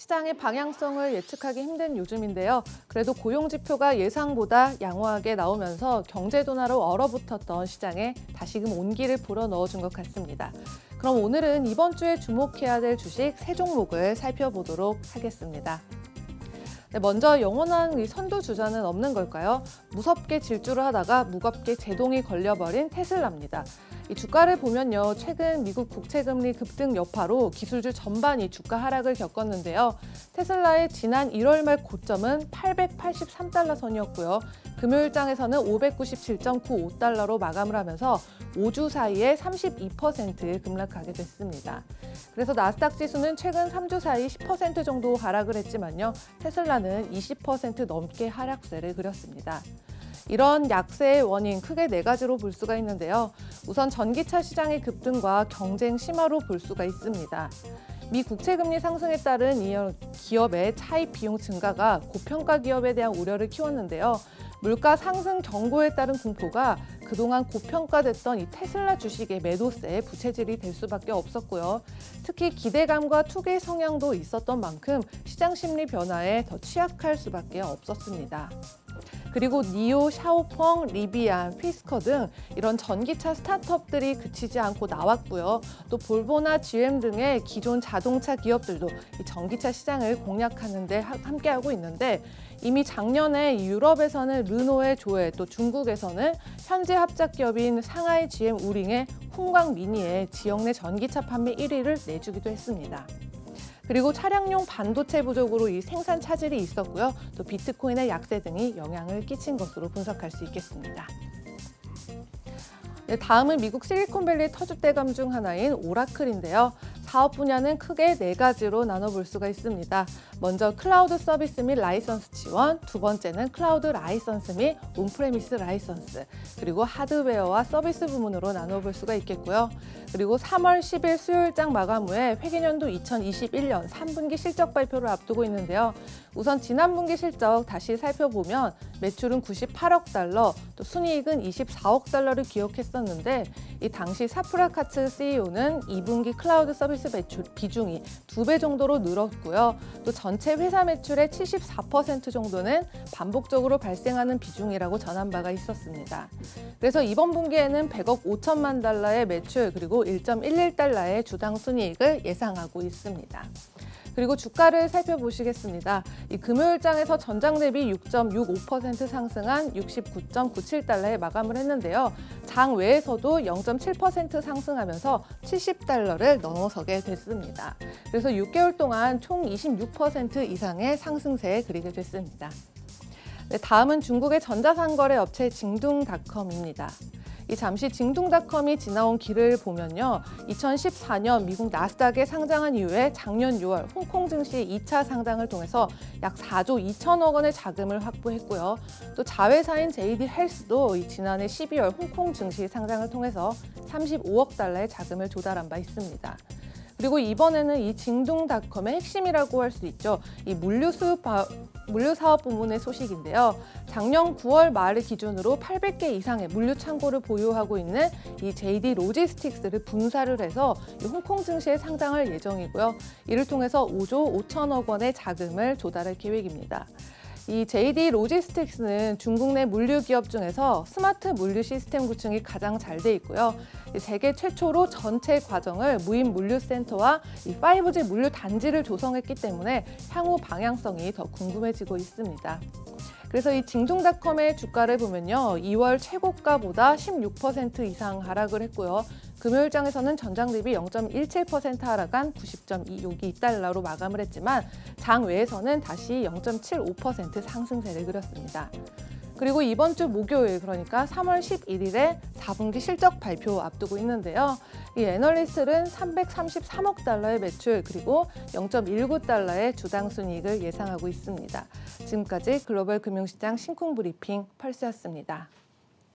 시장의 방향성을 예측하기 힘든 요즘인데요. 그래도 고용 지표가 예상보다 양호하게 나오면서 경제 둔화로 얼어붙었던 시장에 다시금 온기를 불어넣어준 것 같습니다. 그럼 오늘은 이번 주에 주목해야 될 주식 세 종목을 살펴보도록 하겠습니다. 네, 먼저 영원한 이 선두 주자는 없는 걸까요? 무섭게 질주를 하다가 무겁게 제동이 걸려버린 테슬라입니다. 이 주가를 보면요, 최근 미국 국채금리 급등 여파로 기술주 전반이 주가 하락을 겪었는데요. 테슬라의 지난 1월 말 고점은 883달러 선이었고요. 금요일장에서는 597.95달러로 마감을 하면서 5주 사이에 32% 급락하게 됐습니다. 그래서 나스닥 지수는 최근 3주 사이 10% 정도 하락을 했지만요. 테슬라는 20% 넘게 하락세를 그렸습니다. 이런 약세의 원인 크게 네 가지로 볼 수가 있는데요. 우선 전기차 시장의 급등과 경쟁 심화로 볼 수가 있습니다. 미 국채금리 상승에 따른 이 기업의 차입 비용 증가가 고평가 기업에 대한 우려를 키웠는데요. 물가 상승 경고에 따른 공포가 그동안 고평가됐던 이 테슬라 주식의 매도세에 부채질이 될 수밖에 없었고요. 특히 기대감과 투기 성향도 있었던 만큼 시장 심리 변화에 더 취약할 수밖에 없었습니다. 그리고 니오, 샤오펑, 리비안, 피스커 등 이런 전기차 스타트업들이 그치지 않고 나왔고요. 또 볼보나 GM 등의 기존 자동차 기업들도 이 전기차 시장을 공략하는 데 함께하고 있는데 이미 작년에 유럽에서는 르노의 조회, 또 중국에서는 현재 합작 기업인 상하이 GM 우링의 홍광 미니의 지역 내 전기차 판매 1위를 내주기도 했습니다. 그리고 차량용 반도체 부족으로 이 생산 차질이 있었고요. 또 비트코인의 약세 등이 영향을 끼친 것으로 분석할 수 있겠습니다. 네, 다음은 미국 실리콘밸리 터줏대감 중 하나인 오라클인데요. 사업 분야는 크게 네 가지로 나눠볼 수가 있습니다. 먼저 클라우드 서비스 및 라이선스 지원, 두 번째는 클라우드 라이선스 및 온프레미스 라이선스, 그리고 하드웨어와 서비스 부문으로 나눠볼 수가 있겠고요. 그리고 3월 10일 수요일장 마감 후에 회계연도 2021년 3분기 실적 발표를 앞두고 있는데요. 우선 지난 분기 실적 다시 살펴보면 매출은 98억 달러, 또 순이익은 24억 달러를 기록했었는데 이 당시 사프라 카츠 CEO는 2분기 클라우드 서비스 매출 비중이 2배 정도로 늘었고요. 또 전체 회사 매출의 74% 정도는 반복적으로 발생하는 비중이라고 전한 바가 있었습니다. 그래서 이번 분기에는 100억 5천만 달러의 매출 그리고 1.11달러의 주당 순이익을 예상하고 있습니다. 그리고 주가를 살펴보시겠습니다. 이 금요일장에서 전장 대비 6.65% 상승한 69.97달러에 마감을 했는데요. 장 외에서도 0.7% 상승하면서 70달러를 넘어서게 됐습니다. 그래서 6개월 동안 총 26% 이상의 상승세에 그리게 됐습니다. 네, 다음은 중국의 전자상거래 업체 징둥닷컴입니다. 이 잠시 징둥닷컴이 지나온 길을 보면요. 2014년 미국 나스닥에 상장한 이후에 작년 6월 홍콩 증시 2차 상장을 통해서 약 4조 2천억 원의 자금을 확보했고요. 또 자회사인 JD 헬스도 지난해 12월 홍콩 증시 상장을 통해서 35억 달러의 자금을 조달한 바 있습니다. 그리고 이번에는 이 징둥닷컴의 핵심이라고 할 수 있죠. 이 물류 사업 부문의 소식인데요. 작년 9월 말을 기준으로 800개 이상의 물류 창고를 보유하고 있는 이 JD 로지스틱스를 분사를 해서 이 홍콩 증시에 상장할 예정이고요. 이를 통해서 5조 5천억 원의 자금을 조달할 계획입니다. 이 JD 로지스틱스는 중국 내 물류 기업 중에서 스마트 물류 시스템 구축이 가장 잘 돼 있고요. 세계 최초로 전체 과정을 무인 물류 센터와 이 5G 물류 단지를 조성했기 때문에 향후 방향성이 더 궁금해지고 있습니다. 그래서 이 징둥닷컴의 주가를 보면요. 2월 최고가보다 16% 이상 하락을 했고요. 금요일장에서는 전장 대비 0.17% 하락한 90.2달러로 마감을 했지만 장 외에서는 다시 0.75% 상승세를 그렸습니다. 그리고 이번 주 목요일, 그러니까 3월 11일에 4분기 실적 발표 앞두고 있는데요. 이 애널리스트는 333억 달러의 매출 그리고 0.19달러의 주당 순이익을 예상하고 있습니다. 지금까지 글로벌 금융시장 신쿵 브리핑 펄스였습니다.